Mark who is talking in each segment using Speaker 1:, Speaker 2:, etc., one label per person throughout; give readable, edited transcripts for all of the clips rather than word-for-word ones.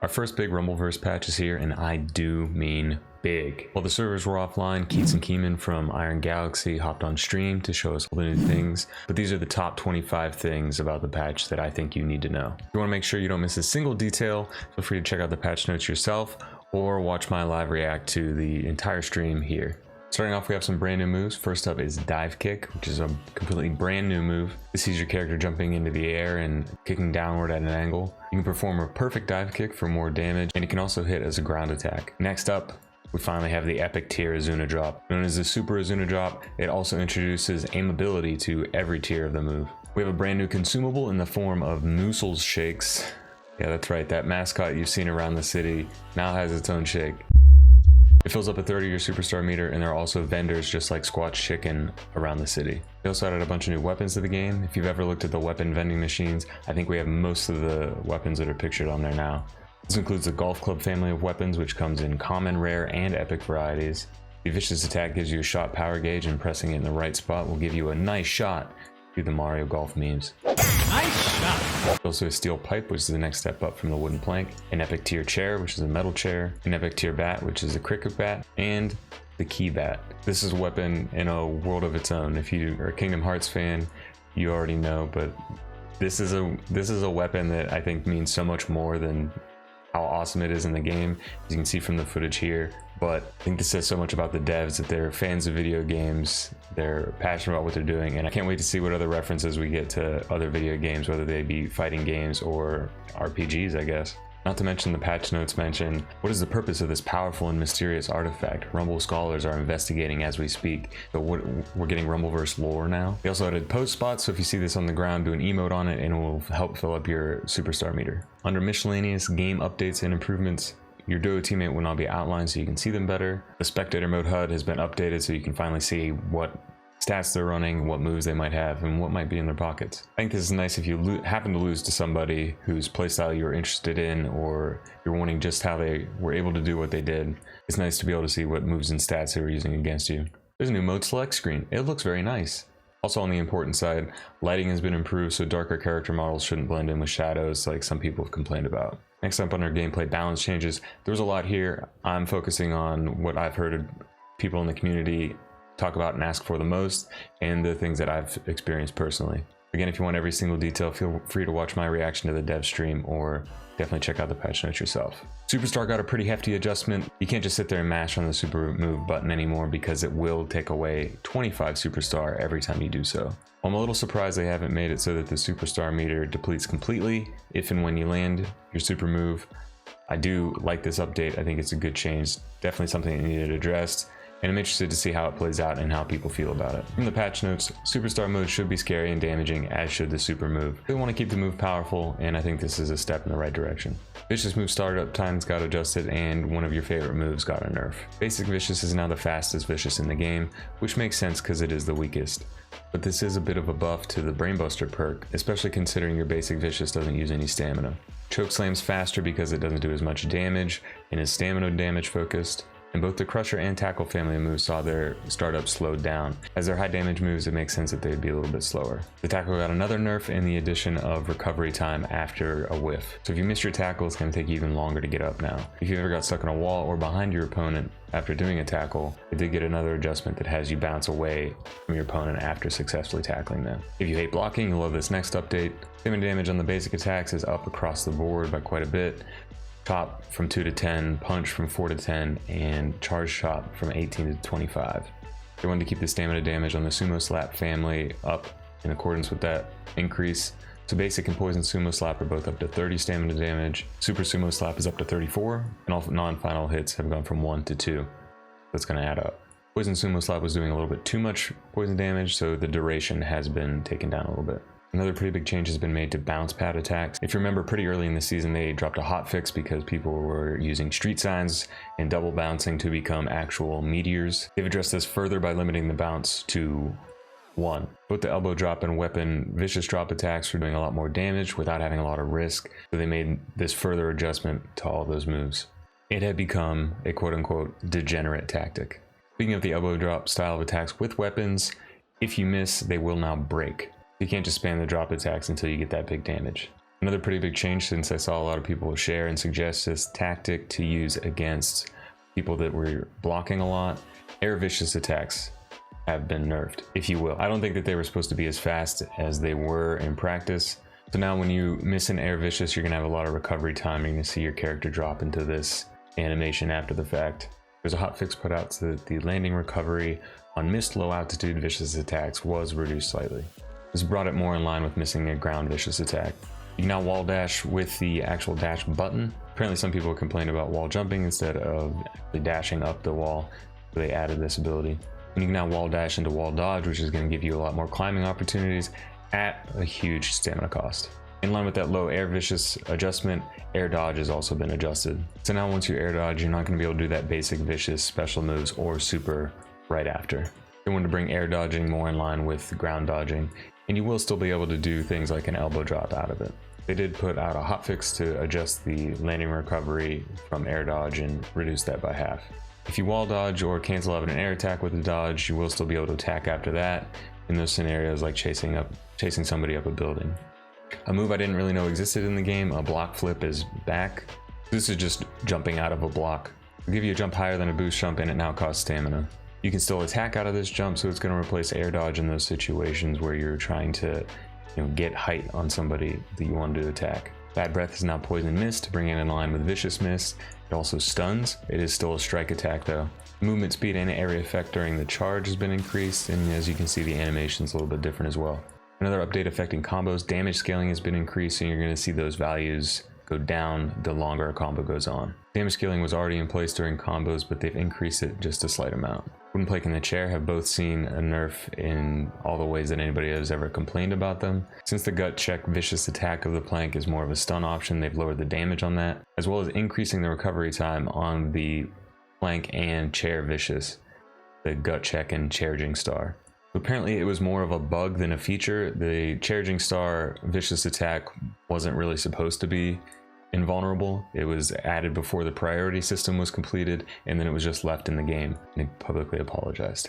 Speaker 1: Our first big Rumbleverse patch is here, and I do mean big. While the servers were offline, Keats and Keeman from Iron Galaxy hopped on stream to show us all the new things, but these are the top 25 things about the patch that I think you need to know. If you want to make sure you don't miss a single detail, feel free to check out the patch notes yourself or watch my live react to the entire stream here. Starting off, we have some brand new moves. First up is Dive Kick, which is a completely brand new move. This sees your character jumping into the air and kicking downward at an angle. You can perform a perfect dive kick for more damage, and it can also hit as a ground attack. Next up, we finally have the epic tier Azuna drop. Known as the Super Azuna drop, it also introduces aim ability to every tier of the move. We have a brand new consumable in the form of Moosel's Shakes. Yeah, that's right, that mascot you've seen around the city now has its own shake. It fills up a third of your superstar meter, and there are also vendors just like Squatch Chicken around the city. We also added a bunch of new weapons to the game. If you've ever looked at the weapon vending machines, I think we have most of the weapons that are pictured on there now. This includes the Golf Club family of weapons, which comes in common, rare, and epic varieties. The Vicious Attack gives you a shot power gauge, and pressing it in the right spot will give you a nice shot through the Mario Golf memes.
Speaker 2: Nice shot!
Speaker 1: Also a steel pipe, which is the next step up from the wooden plank, an epic tier chair, which is a metal chair, an epic tier bat, which is a cricket bat, and the key bat. This is a weapon in a world of its own. If you are a Kingdom Hearts fan, you already know, but this is a weapon that I think means so much more than how awesome it is in the game, as you can see from the footage here. But I think this says so much about the devs, that they're fans of video games, they're passionate about what they're doing, and I can't wait to see what other references we get to other video games, whether they be fighting games or RPGs, I guess. Not to mention the patch notes mention, what is the purpose of this powerful and mysterious artifact? Rumble scholars are investigating as we speak. So we're getting Rumbleverse lore now. They also added post spots, so if you see this on the ground, do an emote on it and it will help fill up your superstar meter. Under miscellaneous game updates and improvements, your duo teammate will now be outlined so you can see them better. The spectator mode HUD has been updated so you can finally see what stats they're running, what moves they might have, and what might be in their pockets. I think this is nice if you happen to lose to somebody whose playstyle you're interested in, or you're wanting just how they were able to do what they did. It's nice to be able to see what moves and stats they were using against you. There's a new mode select screen. It looks very nice. Also on the important side, lighting has been improved so darker character models shouldn't blend in with shadows like some people have complained about. Next up on our gameplay balance changes, there's a lot here. I'm focusing on what I've heard people in the community talk about and ask for the most, and the things that I've experienced personally. Again, if you want every single detail, feel free to watch my reaction to the dev stream, or definitely check out the patch notes yourself. Superstar got a pretty hefty adjustment. You can't just sit there and mash on the super move button anymore, because it will take away 25 superstar every time you do so. I'm a little surprised they haven't made it so that the superstar meter depletes completely if and when you land your super move. I do like this update. I think it's a good change. Definitely something that needed addressed, and I'm interested to see how it plays out and how people feel about it. From the patch notes, superstar mode should be scary and damaging, as should the super move. We want to keep the move powerful, and I think this is a step in the right direction. Vicious move startup times got adjusted, and one of your favorite moves got a nerf. Basic Vicious is now the fastest Vicious in the game, which makes sense because it is the weakest. But this is a bit of a buff to the Brainbuster perk, especially considering your basic Vicious doesn't use any stamina. Chokeslam's faster because it doesn't do as much damage and is stamina damage focused. And both the Crusher and Tackle family of moves saw their startup slowed down. As they're high damage moves, it makes sense that they'd be a little bit slower. The Tackle got another nerf in the addition of recovery time after a whiff. So if you miss your tackle, it's going to take you even longer to get up now. If you ever got stuck in a wall or behind your opponent after doing a tackle, it did get another adjustment that has you bounce away from your opponent after successfully tackling them. If you hate blocking, you'll love this next update. Stamina damage on the basic attacks is up across the board by quite a bit. Chop from 2 to 10, punch from 4 to 10, and charge chop from 18 to 25. They wanted to keep the stamina damage on the Sumo Slap family up in accordance with that increase. So basic and poison Sumo Slap are both up to 30 stamina damage. Super Sumo Slap is up to 34, and all non-final hits have gone from 1 to 2. That's going to add up. Poison Sumo Slap was doing a little bit too much poison damage, so the duration has been taken down a little bit. Another pretty big change has been made to bounce pad attacks. If you remember, pretty early in the season, they dropped a hotfix because people were using street signs and double bouncing to become actual meteors. They've addressed this further by limiting the bounce to 1. Both the elbow drop and weapon vicious drop attacks were doing a lot more damage without having a lot of risk, so they made this further adjustment to all those moves. It had become a quote-unquote degenerate tactic. Speaking of the elbow drop style of attacks with weapons, if you miss, they will now break. You can't just spam the drop attacks until you get that big damage. Another pretty big change, since I saw a lot of people share and suggest this tactic to use against people that were blocking a lot, air vicious attacks have been nerfed, if you will. I don't think that they were supposed to be as fast as they were in practice. So now when you miss an air vicious, you're gonna have a lot of recovery time. You're gonna see your character drop into this animation after the fact. There's a hotfix put out so that the landing recovery on missed low altitude vicious attacks was reduced slightly. This brought it more in line with missing a ground vicious attack. You can now wall dash with the actual dash button. Apparently some people complained about wall jumping instead of actually dashing up the wall, so they added this ability. And you can now wall dash into wall dodge, which is going to give you a lot more climbing opportunities at a huge stamina cost. In line with that low air vicious adjustment, air dodge has also been adjusted. So now once you air dodge, you're not going to be able to do that basic vicious special moves or super right after. They wanted to bring air dodging more in line with ground dodging, and you will still be able to do things like an elbow drop out of it. They did put out a hotfix to adjust the landing recovery from air dodge and reduce that by half. If you wall dodge or cancel out an air attack with a dodge, you will still be able to attack after that in those scenarios like chasing somebody up a building. A move I didn't really know existed in the game, a block flip, is back. This is just jumping out of a block. It'll give you a jump higher than a boost jump, and it now costs stamina. You can still attack out of this jump, so it's going to replace air dodge in those situations where you're trying to get height on somebody that you want to attack. Bad breath is now poison mist to bring it in line with vicious mist. It also stuns. It is still a strike attack though. Movement speed and area effect during the charge has been increased, and as you can see, the animation is a little bit different as well. Another update affecting combos, damage scaling has been increased, and you're going to see those values go down the longer a combo goes on. Damage scaling was already in place during combos, but they've increased it just a slight amount. Wooden plank and the chair have both seen a nerf in all the ways that anybody has ever complained about them. Since the gut check vicious attack of the plank is more of a stun option, they've lowered the damage on that, as well as increasing the recovery time on the plank and chair vicious, the gut check and charging star. Apparently it was more of a bug than a feature. The charging star vicious attack wasn't really supposed to be invulnerable. It was added before the priority system was completed, and then it was just left in the game, and they publicly apologized.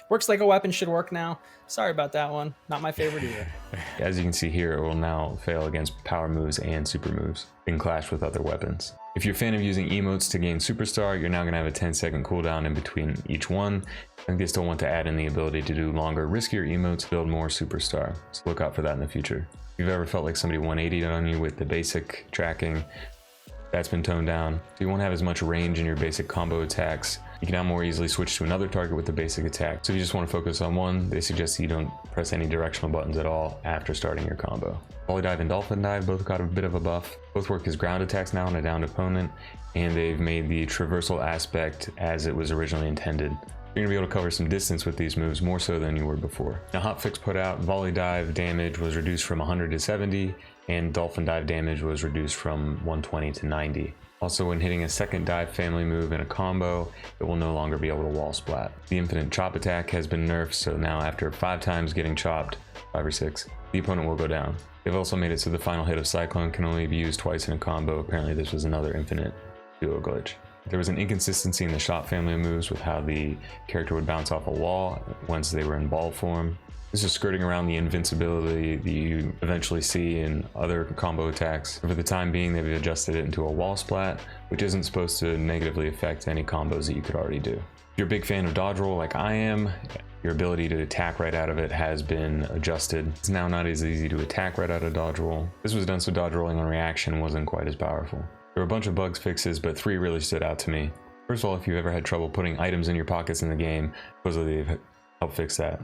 Speaker 3: Works like a weapon should work now. Sorry about that one. Not my favorite either.
Speaker 1: As you can see here, it will now fail against power moves and super moves and clash with other weapons. If you're a fan of using emotes to gain superstar, you're now going to have a 10-second cooldown in between each one. I think they still want to add in the ability to do longer, riskier emotes to build more superstar, so look out for that in the future. If you've ever felt like somebody 180'd on you with the basic tracking, that's been toned down. So you won't have as much range in your basic combo attacks. You can now more easily switch to another target with the basic attack. So if you just want to focus on one, they suggest that you don't press any directional buttons at all after starting your combo. Volley dive and dolphin dive both got a bit of a buff. Both work as ground attacks now on a downed opponent, and they've made the traversal aspect as it was originally intended. You're going to be able to cover some distance with these moves more so than you were before. Now hotfix put out volley dive damage was reduced from 100 to 70, and dolphin dive damage was reduced from 120 to 90. Also, when hitting a second dive family move in a combo, it will no longer be able to wall splat. The infinite chop attack has been nerfed, so now after 5 times getting chopped, 5 or 6, the opponent will go down. They've also made it so the final hit of Cyclone can only be used twice in a combo. Apparently this was another infinite duo glitch. There was an inconsistency in the shot family of moves with how the character would bounce off a wall once they were in ball form. This is skirting around the invincibility that you eventually see in other combo attacks. For the time being, they've adjusted it into a wall splat, which isn't supposed to negatively affect any combos that you could already do. If you're a big fan of dodge roll like I am, your ability to attack right out of it has been adjusted. It's now not as easy to attack right out of dodge roll. This was done so dodge rolling on reaction wasn't quite as powerful. There were a bunch of bugs fixes, but 3 really stood out to me. First of all, if you've ever had trouble putting items in your pockets in the game, supposedly they've helped fix that.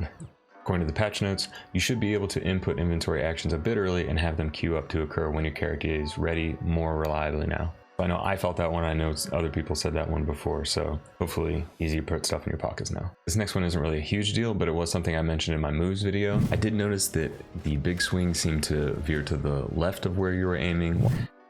Speaker 1: According to the patch notes, you should be able to input inventory actions a bit early and have them queue up to occur when your character is ready more reliably now. I know I felt that one, I know other people said that one before, so hopefully easy to put stuff in your pockets now. This next one isn't really a huge deal, but it was something I mentioned in my moves video. I did notice that the big swing seemed to veer to the left of where you were aiming,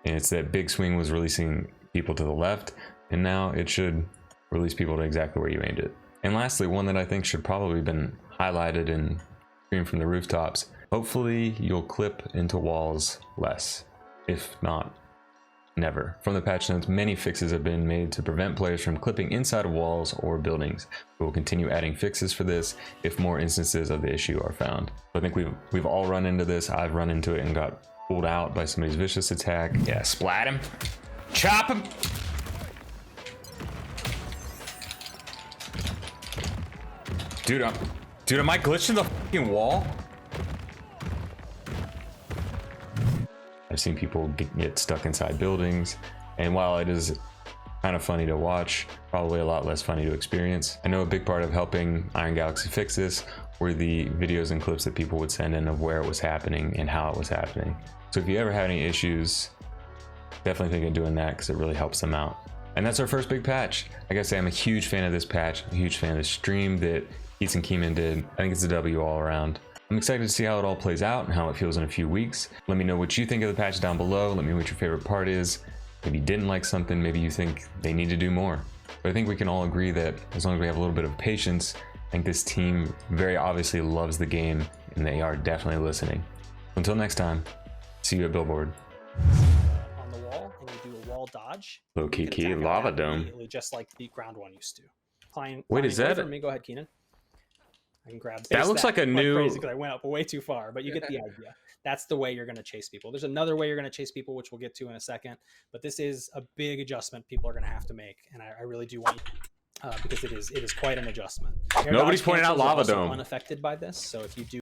Speaker 1: and it's that big swing was releasing people to the left, and now it should release people to exactly where you aimed it. And lastly, one that I think should probably have been highlighted and screamed from the rooftops. Hopefully you'll clip into walls less, if not never. From the patch notes, many fixes have been made to prevent players from clipping inside of walls or buildings. We will continue adding fixes for this if more instances of the issue are found. I think we've all run into this. I've run into it and got pulled out by somebody's vicious attack. Yeah, splat him. Chop him. Dude, am I glitching the fucking wall? I've seen people get stuck inside buildings, and while it is kind of funny to watch, probably a lot less funny to experience. I know a big part of helping Iron Galaxy fix this were the videos and clips that people would send in of where it was happening and how it was happening. So if you ever have any issues, definitely think of doing that because it really helps them out. And that's our first big patch. I gotta say, I'm a huge fan of this patch, a huge fan of the stream that Keats and Keeman did. I think it's a W all around. I'm excited to see how it all plays out and how it feels in a few weeks. Let me know what you think of the patch down below. Let me know what your favorite part is. Maybe you didn't like something, maybe you think they need to do more. But I think we can all agree that as long as we have a little bit of patience, I think this team very obviously loves the game and they are definitely listening. Until next time, see you at Billboard.
Speaker 3: On the wall, and you do a wall dodge.
Speaker 1: Low
Speaker 3: You can
Speaker 1: key
Speaker 3: attack
Speaker 1: lava
Speaker 3: it
Speaker 1: dome.
Speaker 3: immediately, just like the ground one used to.
Speaker 1: Wait, is that
Speaker 3: for me? Go ahead, Keenan. I can grab.
Speaker 1: That looks like a new.
Speaker 3: Because I went up way too far, but you get the idea. That's the way you're going to chase people. There's another way you're going to chase people, which we'll get to in a second. But this is a big adjustment people are going to have to make, and I really do want because it is quite an adjustment.
Speaker 1: Nobody's pointing out lava dome.
Speaker 3: Unaffected by this, so if you do